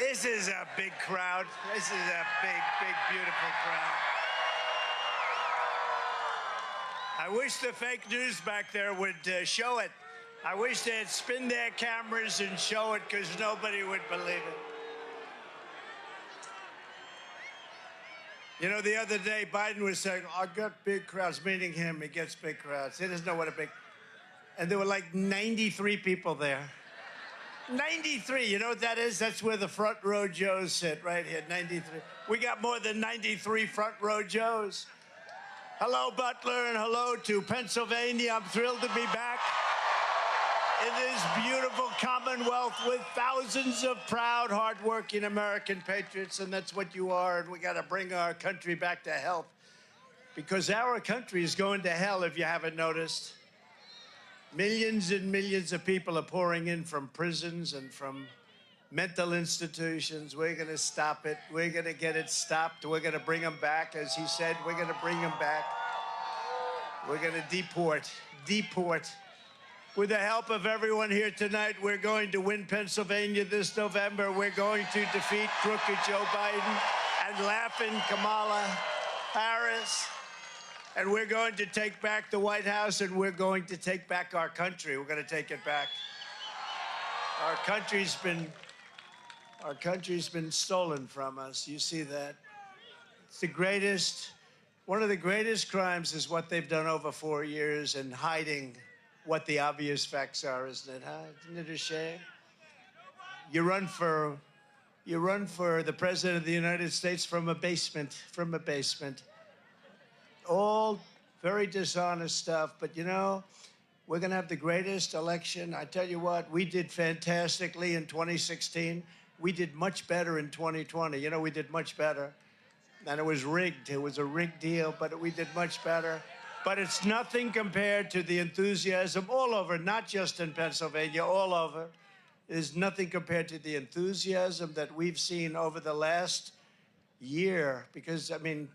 This is a big crowd. This is a big, big, beautiful crowd. I wish the fake news back there would show it. I wish they'd spin their cameras and show it, because nobody would believe it. You know, the other day, Biden was saying, I got big crowds, meaning him. He gets big crowds. He doesn't know what a big... And there were like 93 people there. 93, you know what that is? That's where the front row Joes sit, right here, 93. We got more than 93 front row Joes. Hello, Butler, and hello to Pennsylvania. I'm thrilled to be back in this beautiful Commonwealth with thousands of proud, hardworking American patriots, and that's what you are, and we got to bring our country back to health, because our country is going to hell, if you haven't noticed. Millions and millions of people are pouring in from prisons and from mental institutions. We're going to stop it. We're going to get it stopped. We're going to bring them back. As he said, we're going to bring them back. We're going to deport. With the help of everyone here tonight, we're going to win Pennsylvania this November. We're going to defeat crooked Joe Biden and laughing Kamala Harris. And we're going to take back the White House, and we're going to take back our country. We're going to take it back. Our country's been stolen from us. You see that? It's the greatest, one of the greatest crimes is what they've done over 4 years, and hiding what the obvious facts are, isn't it, huh? Isn't it a shame? You run for the President of the United States from a basement, All very dishonest stuff, but you know, we're gonna have the greatest election. I tell you what, we did fantastically in 2016. We did much better in 2020. You know, we did much better. And it was rigged. It was a rigged deal, but we did much better. But it's nothing compared to the enthusiasm all over, not just in Pennsylvania, all over. There's nothing compared to the enthusiasm that we've seen over the last year. Because, I mean,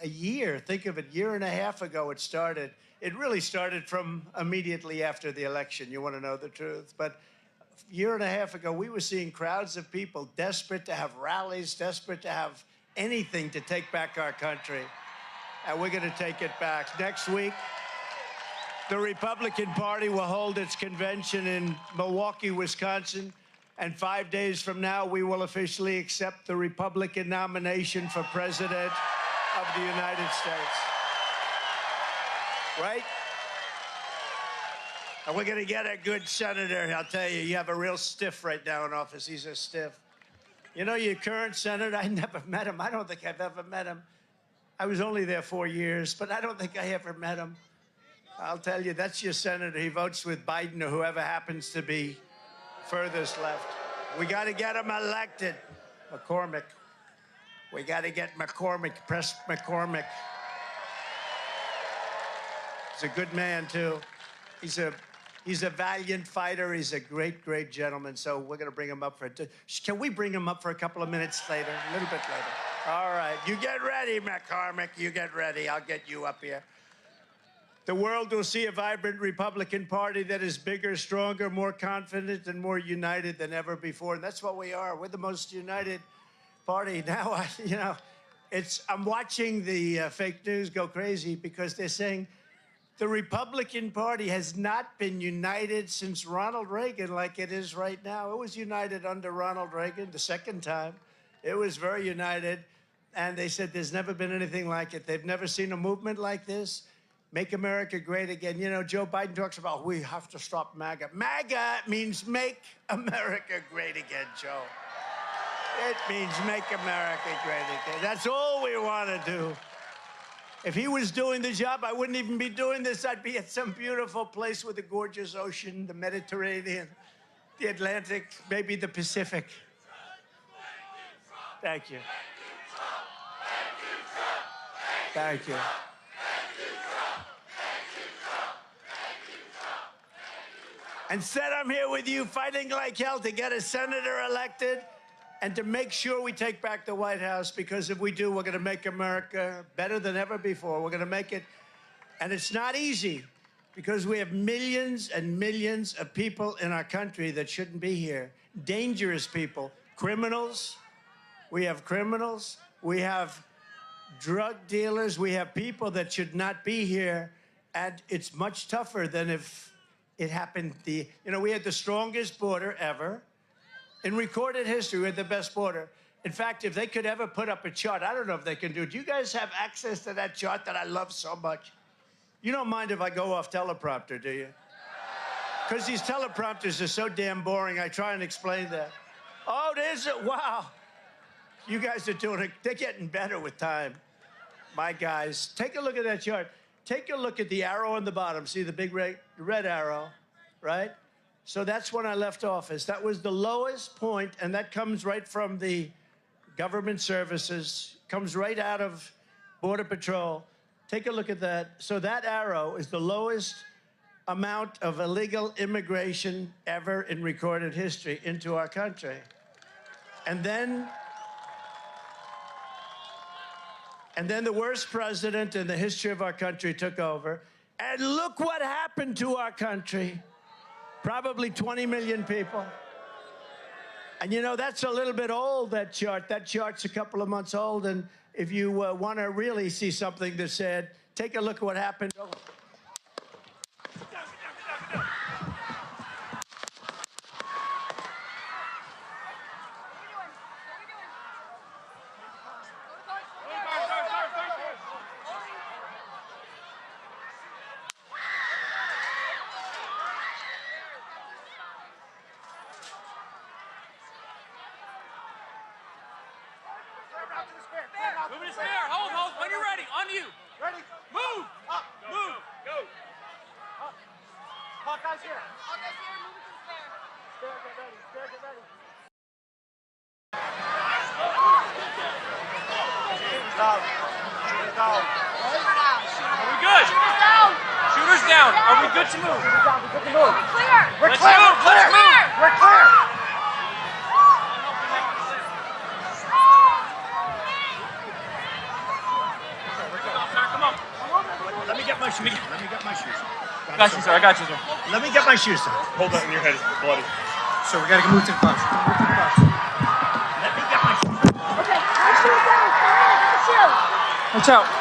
a year, think of it, year and a half ago it started. It really started from immediately after the election, you want to know the truth. But a year and a half ago, we were seeing crowds of people desperate to have rallies, desperate to have anything to take back our country. And we're going to take it back. Next week, the Republican Party will hold its convention in Milwaukee, Wisconsin. And 5 days from now, we will officially accept the Republican nomination for president of the United States. Right? And we're going to get a good senator. I'll tell you, you have a real stiff right now in office. He's a stiff. You know, your current senator, I never met him. I don't think I've ever met him. I was only there 4 years, but I don't think I ever met him. I'll tell you, that's your senator. He votes with Biden or whoever happens to be furthest left. We got to get him elected. McCormick. We got to get McCormick, press McCormick. He's a good man, too. He's a valiant fighter. He's a great, great gentleman. So we're going to bring him up for can we bring him up for a couple of minutes later, a little bit later? All right. You get ready, McCormick. You get ready. I'll get you up here. The world will see a vibrant Republican Party that is bigger, stronger, more confident, and more united than ever before. And that's what we are. We're the most united party. Now, you know, I'm watching the fake news go crazy because they're saying the Republican Party has not been united since Ronald Reagan like it is right now. It was united under Ronald Reagan the second time. It was very united. And they said there's never been anything like it. They've never seen a movement like this. Make America great again. You know, Joe Biden talks about we have to stop MAGA. MAGA means make America great again, Joe. It means make America great again. That's all we want to do. If he was doing the job, I wouldn't even be doing this. I'd be at some beautiful place with a gorgeous ocean, the Mediterranean, the Atlantic, maybe the Pacific. Thank you. Thank you. Instead, I'm here with you fighting like hell to get a senator elected and to make sure we take back the White House, because if we do, we're going to make America better than ever before. We're going to make it. And it's not easy, because we have millions and millions of people in our country that shouldn't be here. Dangerous people, criminals, we have criminals, we have drug dealers, we have people that should not be here, and it's much tougher than if it happened. You know, we had the strongest border ever. In recorded history, we had the best border. In fact, if they could ever put up a chart, I don't know if they can do it. Do you guys have access to that chart that I love so much? You don't mind if I go off teleprompter, do you? Because these teleprompters are so damn boring, I try and explain that. Oh, there's a, wow. You guys are doing it. They're getting better with time. My guys, take a look at that chart. Take a look at the arrow on the bottom. See the big red arrow, right? So that's when I left office. That was the lowest point, and that comes right from the government services, comes right out of Border Patrol. Take a look at that. So that arrow is the lowest amount of illegal immigration ever in recorded history into our country. And then the worst president in the history of our country took over. And look what happened to our country. Probably 20 million people. And you know, that's a little bit old, that chart. That chart's a couple of months old. And if you want to really see something that's sad, take a look at what happened. Move it spare. Hold. When you're ready. On you. Ready? Move. Up. Move. Go. Up. Hawkeye's here. Hawkeye's here. Move it to the spare. Spare, get ready. Spare, get ready. Shooters down. Are we good? Shooters down. Shooters down. Are we good to move? Shooters down. We're good to move. We're clear. We're Let's clear. move. We're Let's clear. move. We're clear. Come on. Let me get my shoes. Let me get my shoes. I got you, sir. I got you, sir. Let me get my shoes, sir. Hold that in your head. It's bloody. So we gotta move to the bus. Move to the bus. Let me get my shoes. Okay. Watch you. Watch out.